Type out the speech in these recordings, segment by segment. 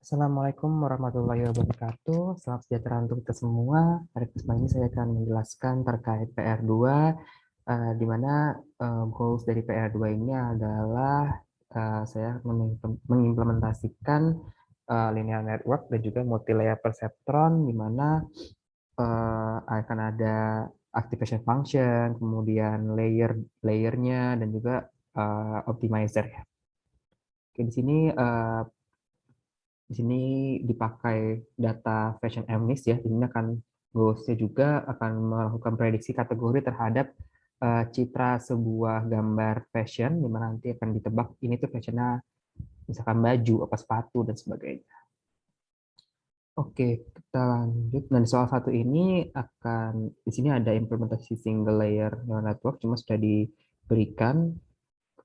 Assalamualaikum warahmatullahi wabarakatuh. Selamat sejahtera untuk kita semua. Pada kesempatan ini saya akan menjelaskan terkait PR2, di mana goals dari PR2 ini adalah saya mengimplementasikan linear network dan juga multi-layer perceptron, di mana akan ada activation function, kemudian layernya, dan juga optimizer ya. Oke, di sini dipakai data fashion MNIST ya. Ini akan goals-nya juga akan melakukan prediksi kategori terhadap citra sebuah gambar fashion, di mana nanti akan ditebak ini tuh fashionnya misalkan baju, apa sepatu dan sebagainya. Oke, kita lanjut. Dan soal satu ini akan di sini ada implementasi single layer neural network, cuma sudah diberikan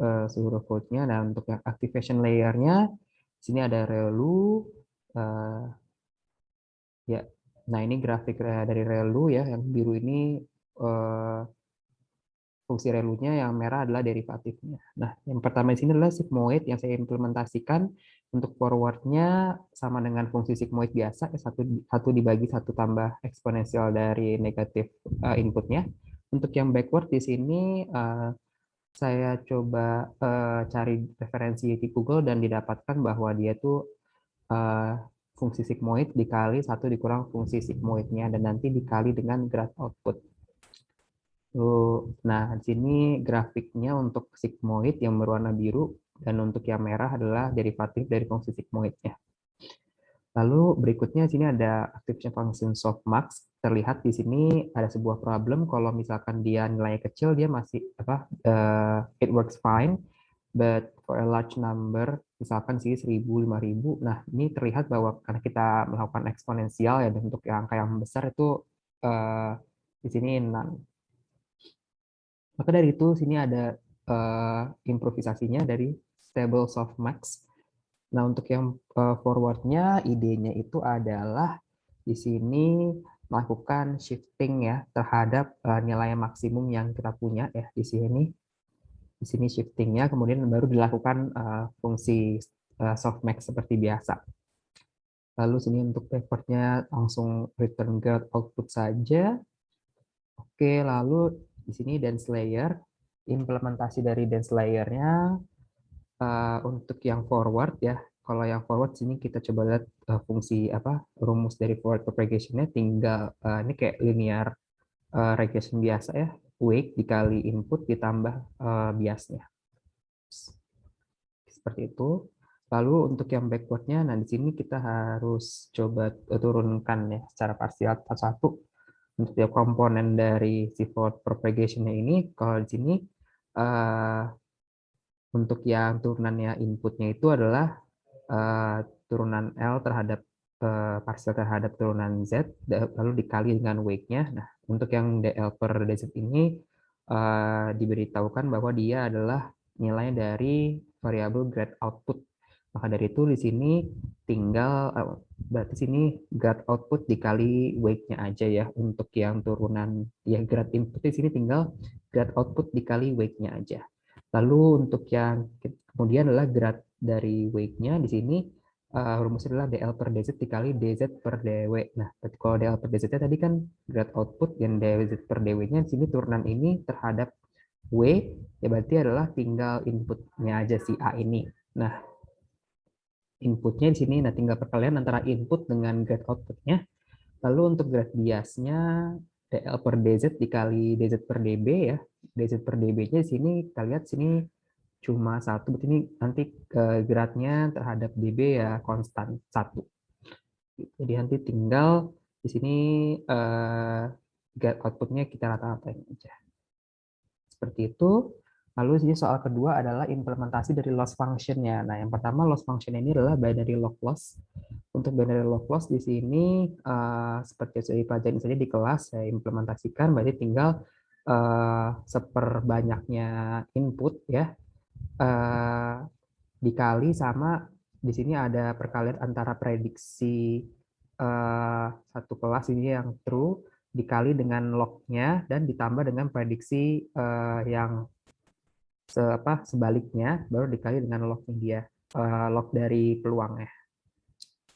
seluruh code-nya. Dan untuk yang activation layer-nya, di sini ada ReLU, ya. Nah, ini grafik dari ReLU ya, yang biru ini eh, fungsi ReLU-nya, yang merah adalah derivatifnya. Nah, yang pertama di sini adalah sigmoid yang saya implementasikan. Untuk forward-nya sama dengan fungsi sigmoid biasa, ya, satu dibagi satu tambah eksponensial dari negatif inputnya. Untuk yang backward di sini saya coba cari referensi di Google dan didapatkan bahwa dia tuh eh, fungsi sigmoid dikali satu dikurang fungsi sigmoidnya dan nanti dikali dengan grad output. Nah, di sini grafiknya untuk sigmoid yang berwarna biru dan untuk yang merah adalah derivatif dari fungsi sigmoidnya. Lalu berikutnya di sini ada activation function softmax. Terlihat di sini ada sebuah problem kalau misalkan dia nilainya kecil, dia masih it works fine, but for a large number, misalkan sih 1000, 5000, nah ini terlihat bahwa karena kita melakukan eksponensial ya, dan untuk yang angka yang besar itu uh, di sini none. Maka dari itu sini ada improvisasinya dari stable softmax. Nah, untuk yang forwardnya, idenya itu adalah di sini melakukan shifting ya terhadap nilai maksimum yang kita punya ya di sini. Di sini shiftingnya, kemudian baru dilakukan fungsi softmax seperti biasa. Lalu sini untuk backwardnya langsung return guard output saja. Oke, lalu di sini dance layer, implementasi dari dance layernya untuk yang forward ya. Kalau yang forward sini kita coba lihat fungsi apa rumus dari forward propagation-nya, tinggal ini kayak linear regression biasa ya, wake dikali input ditambah biasnya. Seperti itu. Lalu untuk yang backward-nya, nah di sini kita harus coba turunkan ya secara parsial satu-satu untuk tiap komponen dari si forward propagation-nya ini. Kalau di sini uh, untuk yang turunannya inputnya itu adalah turunan L terhadap parsial terhadap turunan Z, lalu dikali dengan weight-nya. Nah, untuk yang DL per DZ ini diberitahukan bahwa dia adalah nilai dari variabel grad output. Maka dari itu di sini tinggal berarti sini grad output dikali weight-nya aja ya. Untuk yang turunan ya grad input di sini tinggal grad output dikali weight-nya aja. Lalu untuk yang kemudian adalah grad dari weight-nya di sini rumusnya adalah DL per DZ dikali DZ per DW. Nah, kalau DL per DZ tadi kan grad output, dan DZ per DW-nya di sini turunan ini terhadap W, ya berarti adalah tinggal inputnya aja si A ini. Nah, inputnya di sini, nah tinggal perkalian antara input dengan grad outputnya. Lalu untuk grad biasnya DL per DZ dikali DZ per DB ya. DZ per DB-nya di sini kita lihat sini cuma satu, berarti ini nanti gradnya terhadap DB ya konstan satu. Jadi nanti tinggal di sini grad outputnya kita rata-ratain aja. Seperti itu. Lalu sini soal kedua adalah implementasi dari loss function-nya. Nah, yang pertama loss function ini adalah binary log loss. Untuk binary log loss di sini seperti yang sudah dipelajari saja di kelas, saya implementasikan berarti tinggal seperbanyaknya input ya dikali sama di sini ada perkalian antara prediksi satu kelas ini yang true dikali dengan log-nya dan ditambah dengan prediksi yang sebaliknya baru dikali dengan log-nya dia, log dari peluangnya.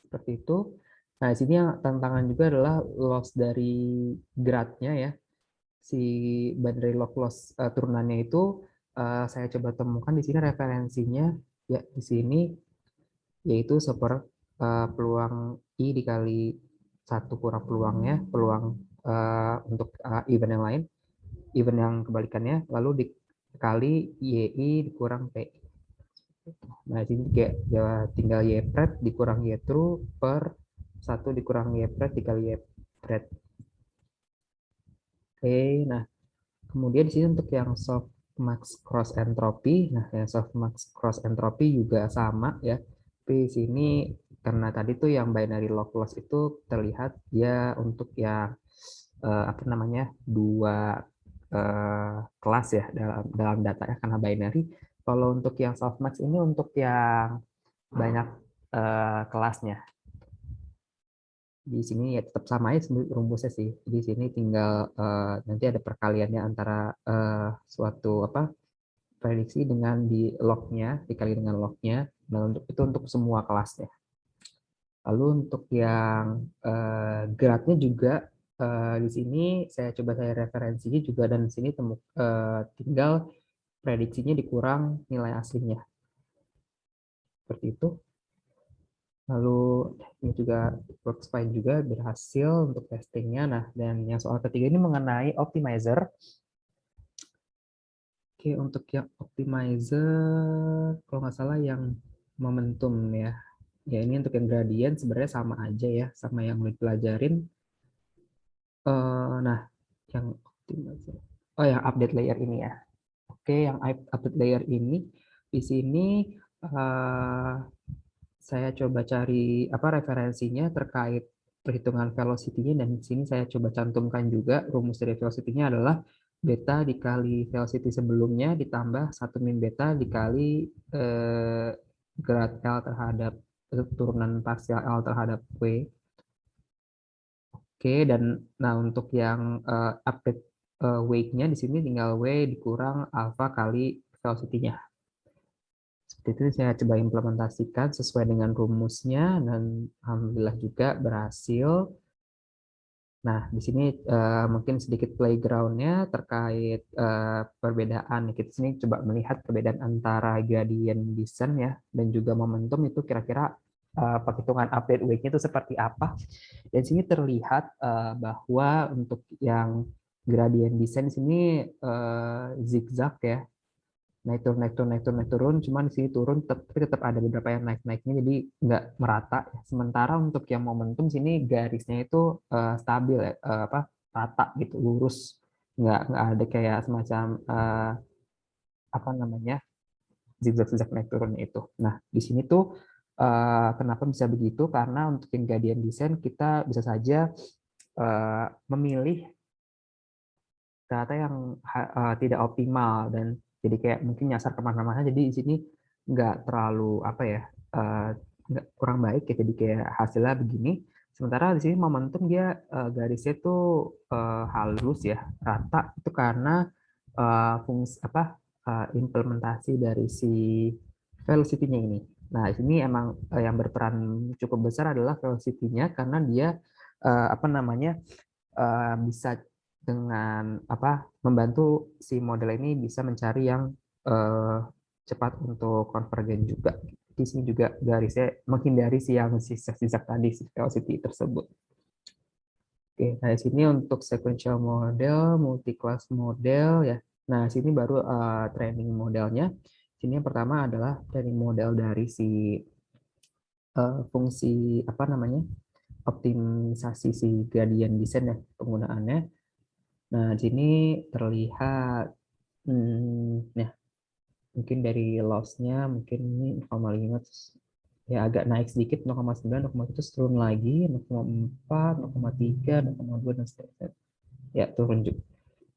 Seperti itu. Nah, di sini yang tantangan juga adalah loss dari grad-nya ya. Si binary log loss turunannya itu saya coba temukan di sini referensinya ya di sini yaitu peluang I dikali 1 kurang peluangnya, peluang untuk event yang lain, event yang kebalikannya, lalu dikali YI dikurang PI. Nah, sini kayak ya, tinggal Y pret dikurang Y true per 1 dikurang Y pret dikali Y pret. Oke, nah kemudian di sini untuk yang softmax cross entropy, nah yang softmax cross entropy juga sama ya. Tapi di sini karena tadi tuh yang binary log loss itu terlihat dia untuk yang apa namanya dua kelas ya dalam datanya karena binary. Kalau untuk yang softmax ini untuk yang banyak kelasnya. Di sini ya tetap sama ya rumusnya sih. Di sini tinggal nanti ada perkaliannya antara suatu apa prediksi dengan di lognya dikali dengan lognya. Nah untuk itu untuk semua kelasnya. Lalu untuk yang geraknya juga di sini saya referensinya juga dan di sini tinggal prediksinya dikurang nilai aslinya. Seperti itu. Lalu ini juga works fine juga berhasil untuk testingnya. Nah, dan yang soal ketiga ini mengenai optimizer. Oke, untuk yang optimizer, kalau nggak salah yang momentum ya. Ya, ini untuk yang gradient sebenarnya sama aja ya, sama yang udah dipelajarin. Nah, yang optimizer. Oh ya, update layer ini ya. Oke, yang update layer ini, di sini eh, saya coba cari apa referensinya terkait perhitungan velocity-nya dan di sini saya coba cantumkan juga rumus dari velocity-nya adalah beta dikali velocity sebelumnya ditambah 1 min beta dikali grad L terhadap turunan parsial L terhadap W. Oke, dan nah untuk yang update weight-nya di sini tinggal W dikurang alpha kali velocity-nya. Seperti itu saya coba implementasikan sesuai dengan rumusnya dan alhamdulillah juga berhasil. Nah, di sini mungkin sedikit playground-nya terkait perbedaan. Kita sini coba melihat perbedaan antara gradient descent ya dan juga momentum itu kira-kira perhitungan update weight-nya itu seperti apa. Dan sini terlihat bahwa untuk yang gradient descent di sini zigzag ya, naik turun naik turun naik turun naik turun, cuman di sini turun tapi tetap ada beberapa yang naik naiknya jadi nggak merata. Sementara untuk yang momentum sini garisnya itu stabil ya, apa rata gitu lurus, nggak ada kayak semacam apa namanya zigzag zigzag naik turun itu. Nah di sini tuh kenapa bisa begitu karena untuk yang gradient descent kita bisa saja memilih data yang tidak optimal dan jadi kayak mungkin nyasar kemana-mana jadi di sini nggak terlalu apa ya nggak kurang baik ya jadi kayak hasilnya begini sementara di sini momentum dia garisnya tuh halus ya rata itu karena fungsi apa implementasi dari si velocity-nya ini. Nah, ini emang yang berperan cukup besar adalah velocity-nya karena dia apa namanya bisa dengan apa membantu si model ini bisa mencari yang eh, cepat untuk konvergen juga. Di sini juga garisnya menghindari si yang zigzag tadi si velocity tersebut. Oke, nah di sini untuk sequential model, multi-class model ya. Nah, sini baru training modelnya. Sini yang pertama adalah training model dari si fungsi apa namanya optimisasi si gradient descent ya penggunaannya. Nah, di sini terlihat ya mungkin dari loss-nya mungkin ini 0,5 ya agak naik sedikit 0,9, 0,7 terus turun lagi 0,4, 0,3, 0,2 dan seterusnya. Ya, turun juga.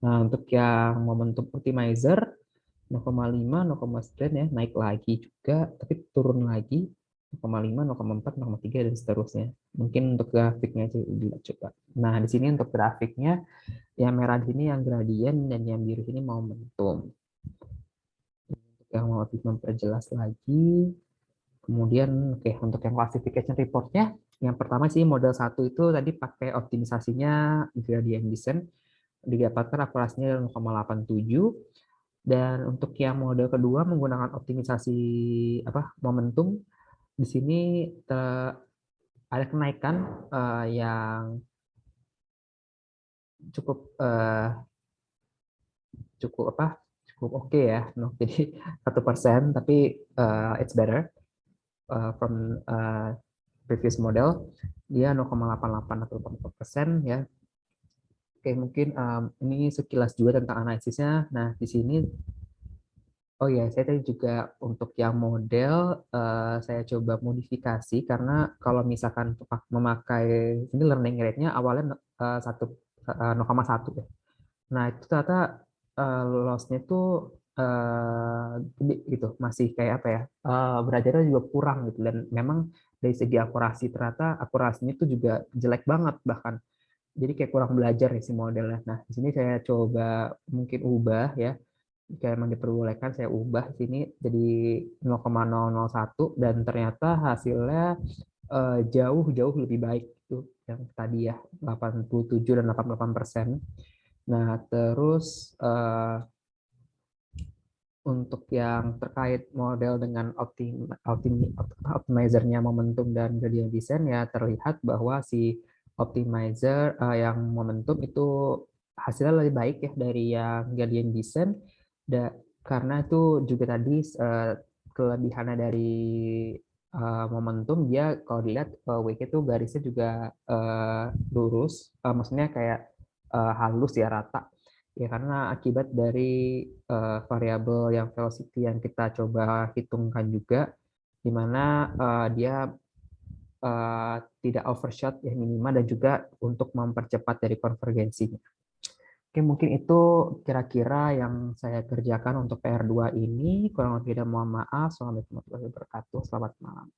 Nah, untuk yang momentum optimizer 0,5, 0,9 ya naik lagi juga tapi turun lagi 0,5, 0,4, 0,3 dan seterusnya. Mungkin untuk grafiknya aja coba. Nah, di sini untuk grafiknya yang merah di sini yang gradient dan yang biru ini momentum. Untuk yang mau lebih memperjelas lagi, Kemudian oke, untuk yang classification reportnya, yang pertama sih model 1 itu tadi pakai optimisasinya gradient descent, didapatkan akurasinya 0,87. Dan untuk yang model kedua menggunakan optimisasi momentum, di sini ada kenaikan yang cukup cukup cukup oke ya, jadi 1%, tapi it's better from previous model, dia 0,88 atau 4% ya. Oke, mungkin ini sekilas juga tentang analisisnya. Nah, di sini oh ya, saya tadi juga untuk yang model saya coba modifikasi karena kalau misalkan memakai ini learning rate-nya awalnya 0,1 ya. Nah, itu ternyata loss-nya itu gede gitu, masih kayak apa ya? Belajarnya juga kurang gitu, dan memang dari segi akurasi ternyata akurasinya itu juga jelek banget bahkan. Jadi kayak kurang belajar nih si modelnya. Nah, di sini saya coba mungkin ubah ya, kayak emang diperbolehkan saya ubah sini jadi 0,001, dan ternyata hasilnya jauh-jauh lebih baik itu yang tadi ya 87 dan 88%. Nah, terus untuk yang terkait model dengan optimizer-nya momentum dan gradient descent ya, terlihat bahwa si optimizer yang momentum itu hasilnya lebih baik ya dari yang gradient descent, karena itu juga tadi kelebihannya dari momentum, dia kalau dilihat wake itu garisnya juga lurus, maksudnya kayak halus ya, rata ya, karena akibat dari variabel yang velocity yang kita coba hitungkan juga, di mana dia tidak overshot ya minimal, dan juga untuk mempercepat dari konvergensinya. Oke, mungkin itu kira-kira yang saya kerjakan untuk PR2 ini. Kurang lebih dan mohon maaf. Assalamualaikum warahmatullahi wabarakatuh. Selamat malam.